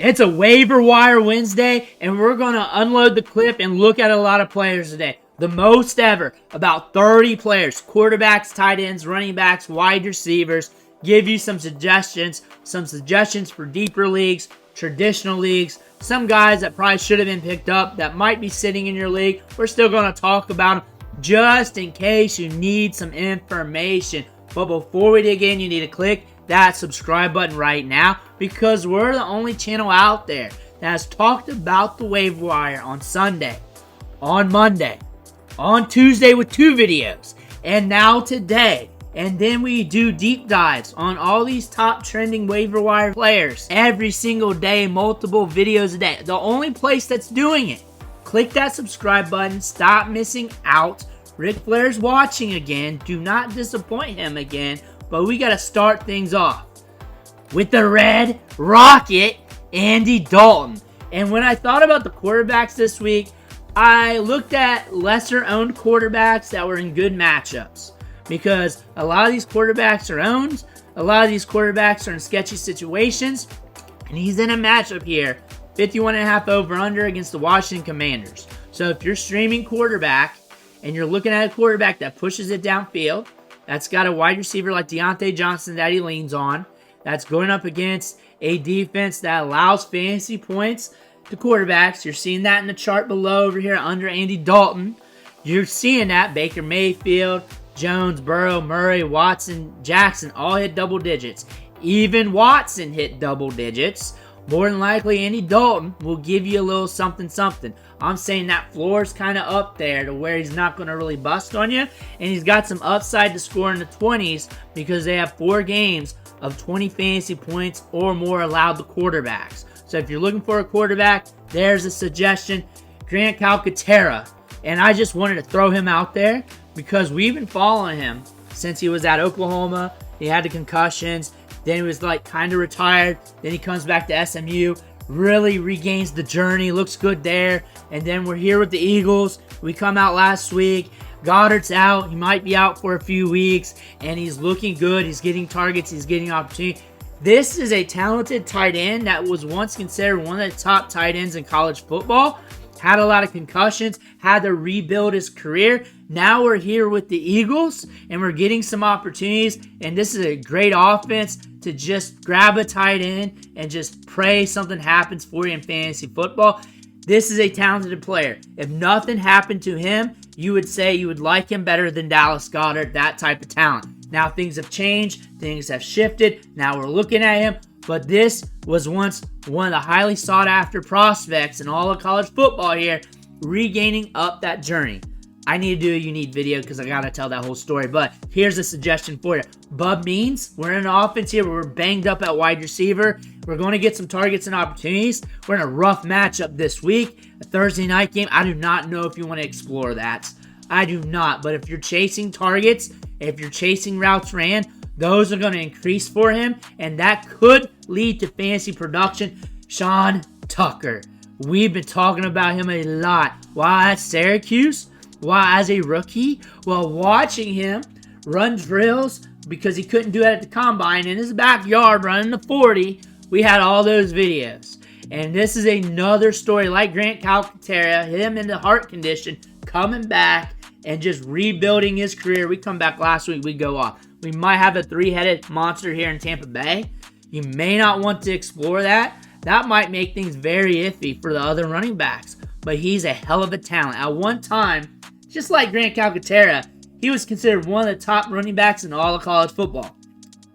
It's a waiver wire Wednesday, and we're going to unload the clip and look at a lot of players today. The most ever, about 30 players, quarterbacks, tight ends, running backs, wide receivers. Give you some suggestions for deeper leagues, traditional leagues, some guys that probably should have been picked up that might be sitting in your league. We're still going to talk about them just in case you need some information. But before we dig in, you need to click that subscribe button right now, because we're the only channel out there that has talked about the waiver wire on Sunday, on Monday, on Tuesday with 2 videos, and now today. And then we do deep dives on all these top trending waiver wire players every single day, multiple videos a day. The only place that's doing it. Click that subscribe button. Stop missing out. Ric Flair's watching again. Do not disappoint him again. But we got to start things off with the Red Rocket, Andy Dalton. And when I thought about the quarterbacks this week, I looked at lesser-owned quarterbacks that were in good matchups. Because a lot of these quarterbacks are owned. A lot of these quarterbacks are in sketchy situations. And he's in a matchup here. 51.5 over-under against the Washington Commanders. So if you're streaming quarterback and you're looking at a quarterback that pushes it downfield, that's got a wide receiver like Deontay Johnson that he leans on, that's going up against a defense that allows fantasy points to quarterbacks. You're seeing that in the chart below over here under Andy Dalton. You're seeing that Baker Mayfield, Jones, Burrow, Murray, Watson, Jackson all hit double digits. Even Watson hit double digits. More than likely, Andy Dalton will give you a little something. I'm saying that floor is kind of up there to where he's not going to really bust on you. And he's got some upside to score in the 20s because they have 4 games of 20 fantasy points or more allowed to quarterbacks. So if you're looking for a quarterback, there's a suggestion. Grant Calcaterra. And I just wanted to throw him out there because we've been following him since he was at Oklahoma. He had the concussions. Then he was kind of retired. Then he comes back to SMU. Really regains the journey. Looks good there. And then we're here with the Eagles. We come out last week. Goddard's out. He might be out for a few weeks. And he's looking good. He's getting targets. He's getting opportunity. This is a talented tight end that was once considered one of the top tight ends in college football. Had a lot of concussions, had to rebuild his career. Now we're here with the Eagles, and we're getting some opportunities. And this is a great offense to just grab a tight end and just pray something happens for you in fantasy football. This is a talented player. If nothing happened to him, you would say you would like him better than Dallas Goedert, that type of talent. Now things have changed. Things have shifted. Now we're looking at him. But this was once one of the highly sought-after prospects in all of college football here, regaining up that journey. I need to do a unique video because I got to tell that whole story. But here's a suggestion for you. Bub Means, we're in an offense here where we're banged up at wide receiver. We're going to get some targets and opportunities. We're in a rough matchup this week, a Thursday night game. I do not know if you want to explore that. I do not. But if you're chasing targets, if you're chasing routes ran, those are going to increase for him, and that could lead to fantasy production. Sean Tucker. We've been talking about him a lot. Why at Syracuse? Why as a rookie? Well, watching him run drills because he couldn't do it at the combine in his backyard running the 40. We had all those videos. And this is another story like Grant Calcaterra, him in the heart condition, coming back and just rebuilding his career. We come back last week, we go off. We might have a 3-headed monster here in Tampa Bay. You may not want to explore that. That might make things very iffy for the other running backs. But he's a hell of a talent. At one time, just like Grant Calcaterra, he was considered one of the top running backs in all of college football.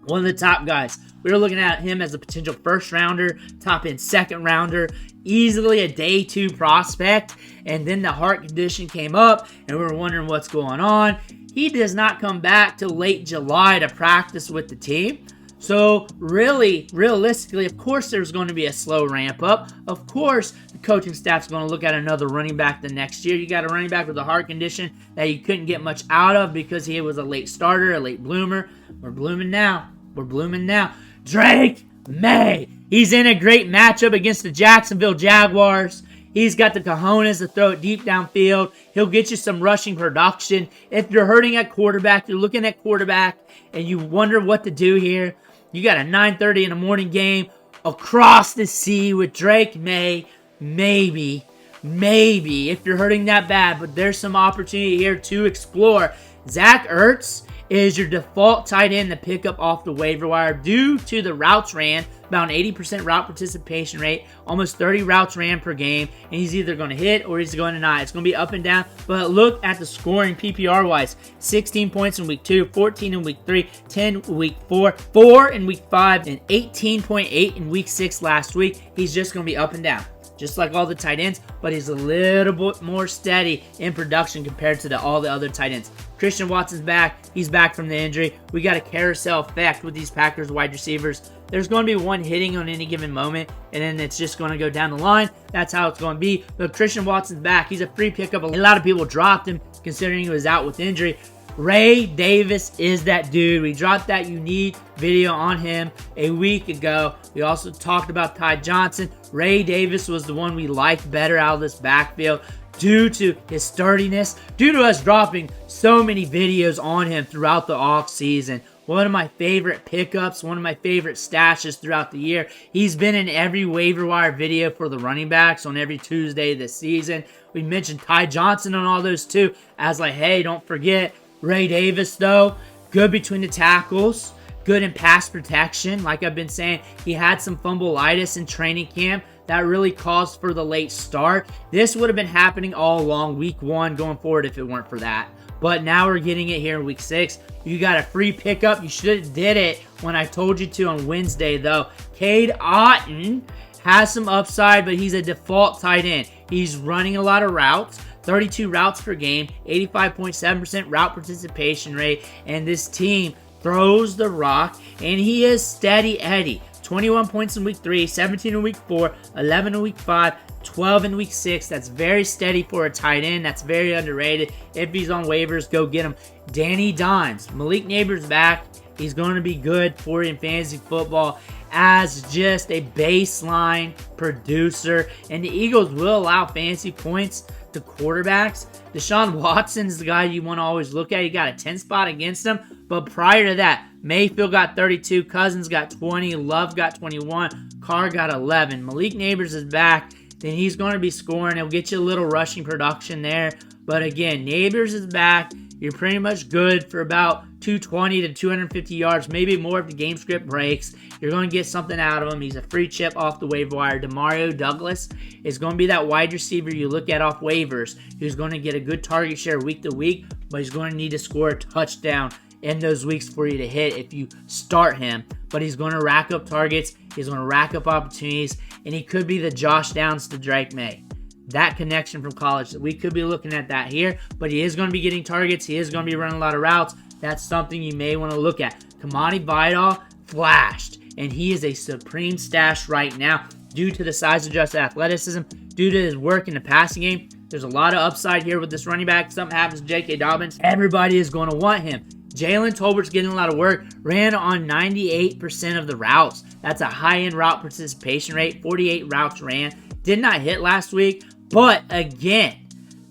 One of the top guys. We were looking at him as a potential first-rounder, top-end second-rounder, easily a day 2 prospect. And then the heart condition came up, and we were wondering what's going on. He does not come back till late July to practice with the team. So really, realistically, of course there's going to be a slow ramp up. Of course, the coaching staff's going to look at another running back the next year. You got a running back with a heart condition that you couldn't get much out of because he was a late starter, a late bloomer. We're blooming now. Drake Maye. He's in a great matchup against the Jacksonville Jaguars. He's got the cojones to throw it deep downfield. He'll get you some rushing production. If you're hurting at quarterback, you're looking at quarterback, and you wonder what to do here, you got a 9:30 in the morning game. across the sea with Drake Maye. Maybe, if you're hurting that bad, but there's some opportunity here to explore. Zach Ertz is your default tight end to pick up off the waiver wire due to the routes ran, about an 80% route participation rate, almost 30 routes ran per game, and he's either going to hit or he's going to not. It's going to be up and down, but look at the scoring PPR-wise. 16 points in week 2, 14 in week 3, 10 in week 4, 4 in week 5, and 18.8 in week 6 last week. He's just going to be up and down, just like all the tight ends, but he's a little bit more steady in production compared to all the other tight ends. Christian Watson's back. He's back from the injury. We got a carousel effect with these Packers wide receivers. There's going to be one hitting on any given moment, and then it's just going to go down the line. That's how it's going to be. But Christian Watson's back. He's a free pickup. A lot of people dropped him considering he was out with injury. Ray Davis is that dude. We dropped that unique video on him a week ago. We also talked about Ty Johnson. Ray Davis was the one we liked better out of this backfield due to his sturdiness, due to us dropping so many videos on him throughout the offseason. One of my favorite pickups, one of my favorite stashes throughout the year. He's been in every waiver wire video for the running backs on every Tuesday this season. We mentioned Ty Johnson on all those too. As like, hey, don't forget Ray Davis, though, good between the tackles, good in pass protection. Like I've been saying, he had some fumbleitis in training camp that really caused for the late start. This would have been happening all along week 1 going forward if it weren't for that. But now we're getting it here in week 6. You got a free pickup. You should have did it when I told you to on Wednesday, though. Cade Otton has some upside, but he's a default tight end. He's running a lot of routes. 32 routes per game, 85.7% route participation rate, and this team throws the rock, and he is steady Eddie. 21 points in week 3, 17 in week 4, 11 in week 5, 12 in week 6. That's very steady for a tight end. That's very underrated. If he's on waivers, go get him. Danny Dimes. Malik Neighbors back. He's going to be good for you in fantasy football as just a baseline producer, and the Eagles will allow fantasy points to quarterbacks. Deshaun Watson is the guy you want to always look at. He got a 10 spot against him, but prior to that, Mayfield got 32, Cousins got 20, Love got 21, Carr got 11. Malik Neighbors is back, then he's going to be scoring. He'll get you a little rushing production there, but again, Neighbors is back. You're pretty much good for about 220 to 250 yards, maybe more if the game script breaks. You're going to get something out of him. He's a free chip off the waiver wire. DeMario Douglas is going to be that wide receiver you look at off waivers who's going to get a good target share week to week, but he's going to need to score a touchdown in those weeks for you to hit if you start him. But he's going to rack up targets. He's going to rack up opportunities, and he could be the Josh Downs to Drake Maye. That connection from college, we could be looking at that here, but he is going to be getting targets. He is going to be running a lot of routes. That's something you may want to look at. Kimani Vidal flashed, and he is a supreme stash right now due to the size-adjusted athleticism, due to his work in the passing game. There's a lot of upside here with this running back. Something happens to J.K. Dobbins, everybody is going to want him. Jalen Tolbert's getting a lot of work, ran on 98% of the routes. That's a high-end route participation rate, 48 routes ran. Did not hit last week, but again,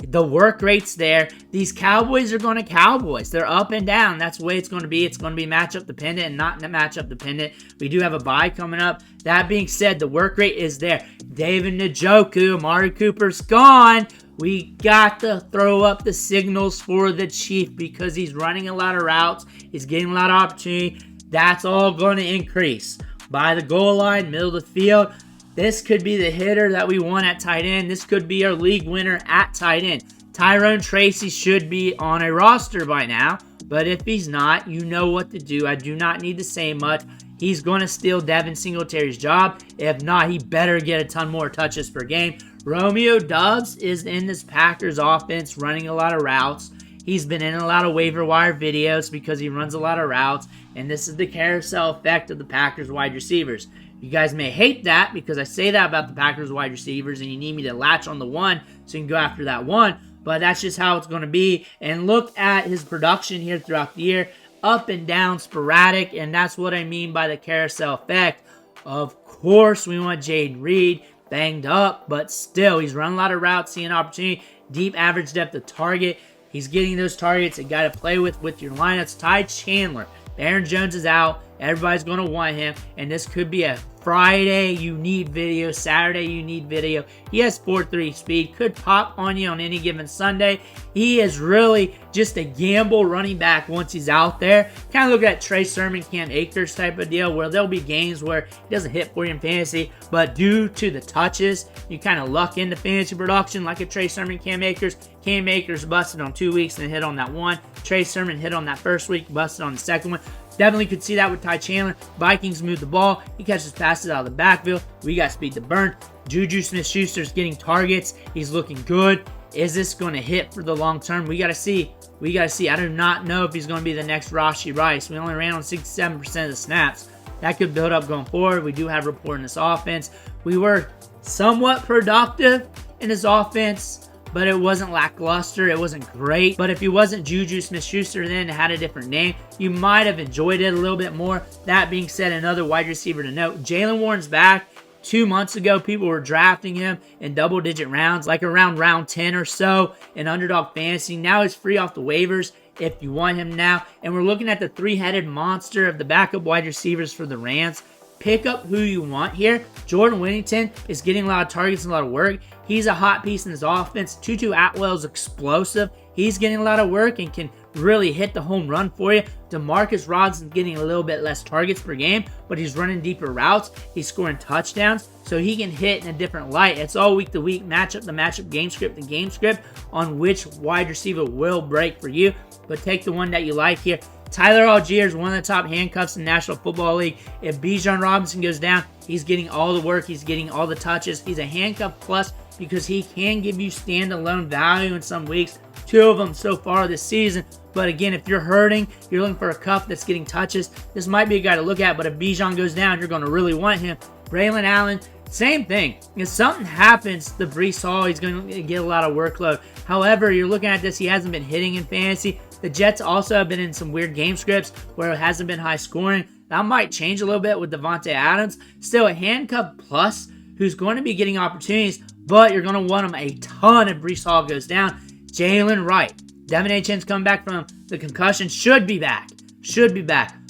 the work rate's there. These Cowboys are going to Cowboys. They're up and down. That's the way it's going to be. It's going to be matchup dependent and not matchup dependent. We do have a bye coming up. That being said, the work rate is there. David Njoku, Amari Cooper's gone. We got to throw up the signals for the Chief because he's running a lot of routes. He's getting a lot of opportunity. That's all going to increase. By the goal line, middle of the field, this could be the hitter that we want at tight end. This could be our league winner at tight end. Tyrone Tracy should be on a roster by now, but if he's not, you know what to do. I do not need to say much. He's going to steal Devin Singletary's job. If not, he better get a ton more touches per game. Romeo Doubs is in this Packers offense running a lot of routes. He's been in a lot of waiver wire videos because he runs a lot of routes, and this is the carousel effect of the Packers wide receivers. You guys may hate that because I say that about the Packers wide receivers and you need me to latch on the one so you can go after that one, but that's just how it's going to be. And look at his production here throughout the year, up and down, sporadic, and that's what I mean by the carousel effect. Of course, we want Jaden Reed banged up, but still, he's running a lot of routes, seeing opportunity, deep average depth of target. He's getting those targets. You got to play with your lineups. Ty Chandler. Aaron Jones is out. Everybody's going to want him, and this could be a Friday you need video, Saturday you need video. He has 4.3 speed, could pop on you on any given Sunday. He is really just a gamble running back once he's out there. Kind of look at Trey Sermon, Cam Akers type of deal, where there'll be games where he doesn't hit for you in fantasy, but due to the touches, you kind of luck into fantasy production like a Trey Sermon, Cam Akers. Cam Akers busted on 2 weeks and hit on that one. Trey Sermon hit on that first week, busted on the second one. Definitely could see that with Ty Chandler. Vikings move the ball. He catches passes out of the backfield. We got speed to burn. JuJu Smith-Schuster's getting targets. He's looking good. Is this going to hit for the long term? We got to see. We got to see. I do not know if he's going to be the next Rashee Rice. We only ran on 67% of the snaps. That could build up going forward. We do have rapport in this offense. We were somewhat productive in this offense, but it wasn't lackluster. It wasn't great. But if he wasn't JuJu Smith-Schuster then, it had a different name, you might have enjoyed it a little bit more. That being said, another wide receiver to note, Jalen Warren's back. 2 months ago, people were drafting him in double-digit rounds, like around round 10 or so in Underdog Fantasy. Now he's free off the waivers if you want him now. And we're looking at the three-headed monster of the backup wide receivers for the Rams. Pick up who you want here. Jordan Whittington is getting a lot of targets and a lot of work. He's a hot piece in his offense. Tutu Atwell is explosive. He's getting a lot of work and can really hit the home run for you. Demarcus Robinson's getting a little bit less targets per game, but he's running deeper routes. He's scoring touchdowns, so he can hit in a different light. It's all week to week matchup, the matchup, game script, the game script on which wide receiver will break for you. But take the one that you like here. Tyler Allgeier is one of the top handcuffs in the National Football League. If Bijan Robinson goes down, he's getting all the work. He's getting all the touches. He's a handcuff plus because he can give you standalone value in some weeks. 2 of them so far this season. But again, if you're hurting, you're looking for a cuff that's getting touches, this might be a guy to look at. But if Bijan goes down, you're going to really want him. Braelon Allen, same thing. If something happens to Breece Hall, he's going to get a lot of workload. However, you're looking at this, he hasn't been hitting in fantasy. The Jets also have been in some weird game scripts where it hasn't been high scoring. That might change a little bit with Devontae Adams. Still a handcuff plus who's going to be getting opportunities, but you're going to want him a ton if Breece Hall goes down. Jalen Wright. Devin Achan's coming back from the concussion. Should be back.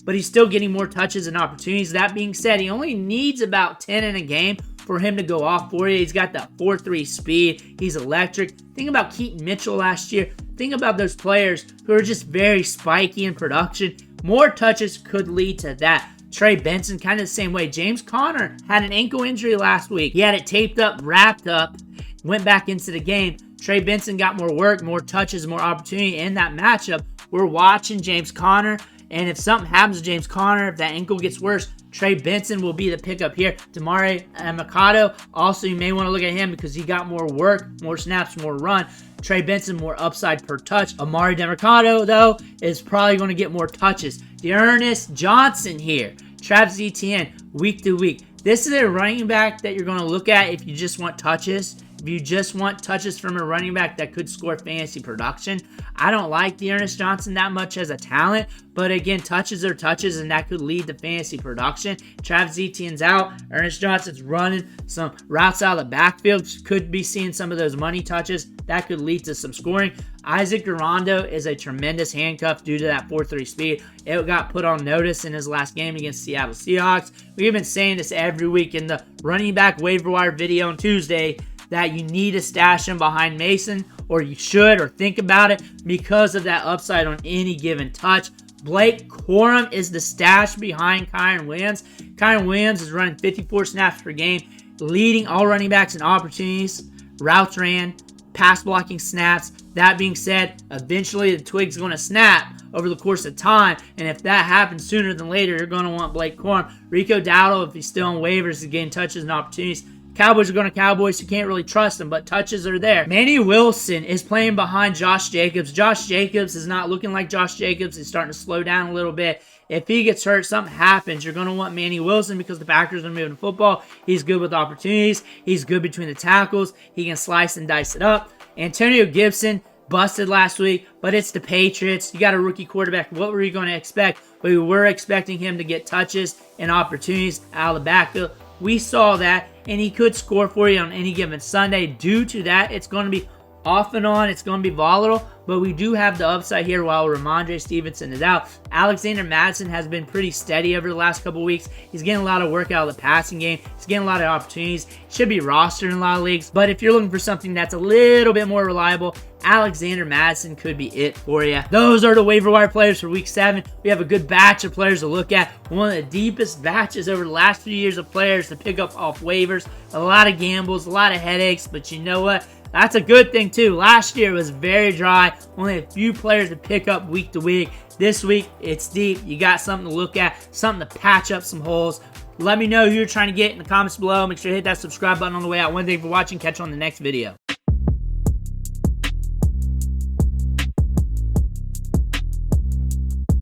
But he's still getting more touches and opportunities. That being said, he only needs about 10 in a game for him to go off for you. He's got that 4.3 speed. He's electric. Think about Keaton Mitchell last year. Think about those players who are just very spiky in production. More touches could lead to that. Trey Benson, kind of the same way. James Conner had an ankle injury last week. He had it taped up, wrapped up, went back into the game. Trey Benson got more work, more touches, more opportunity in that matchup. We're watching James Conner, and if something happens to James Conner, if that ankle gets worse, Trey Benson will be the pickup here. DeMario, also you may want to look at him because he got more work, more snaps, more run. Trey Benson, more upside per touch. Amari Demarcus, though, is probably going to get more touches. D'Ernest Johnson here. Travis Etienne, week to week. This is a running back that you're going to look at if you just want touches. If you just want touches from a running back that could score fantasy production. I don't like D'Ernest Johnson that much as a talent, but again, touches are touches, and that could lead to fantasy production. Travis Etienne's out. Ernest Johnson's running some routes out of the backfield. Could be seeing some of those money touches. That could lead to some scoring. Isaac Durando is a tremendous handcuff due to that 4.3 speed. It got put on notice in his last game against Seattle Seahawks. We've been saying this every week in the running back waiver wire video on Tuesday that you need to stash him behind Mason, or you should, or think about it because of that upside on any given touch. Blake Corum is the stash behind Kyren Williams. Kyren Williams is running 54 snaps per game, leading all running backs in opportunities, routes ran, pass blocking snaps. That being said, eventually the twig's going to snap over the course of time, and if that happens sooner than later, you're going to want Blake Corum. Rico Dowdle, if he's still on waivers, is getting touches and opportunities. Cowboys are going to Cowboys. You can't really trust them, but touches are there. Manny Wilson is playing behind Josh Jacobs. Josh Jacobs is not looking like Josh Jacobs. He's starting to slow down a little bit. If he gets hurt, something happens, you're going to want Manny Wilson because the Packers are moving the football. He's good with opportunities. He's good between the tackles. He can slice and dice it up. Antonio Gibson busted last week, but it's the Patriots. You got a rookie quarterback. What were you going to expect? We were expecting him to get touches and opportunities out of the backfield. We saw that, and he could score for you on any given Sunday. Due to that, it's going to be Off and on, it's going to be volatile, but we do have the upside here while Ramondre Stevenson is out. Alexander Mattison has been pretty steady over the last couple weeks. He's getting a lot of work out of the passing game. He's getting a lot of opportunities. Should be rostered in a lot of leagues, but if you're looking for something that's a little bit more reliable, Alexander Mattison could be it for you. Those are the waiver wire players for week 7. We have a good batch of players to look at. One of the deepest batches over the last few years of players to pick up off waivers. A lot of gambles, a lot of headaches, but you know what? That's a good thing too. Last year was very dry. Only a few players to pick up week to week. This week, it's deep. You got something to look at, something to patch up some holes. Let me know who you're trying to get in the comments below. Make sure to hit that subscribe button on the way out. One thing for watching. Catch you on the next video.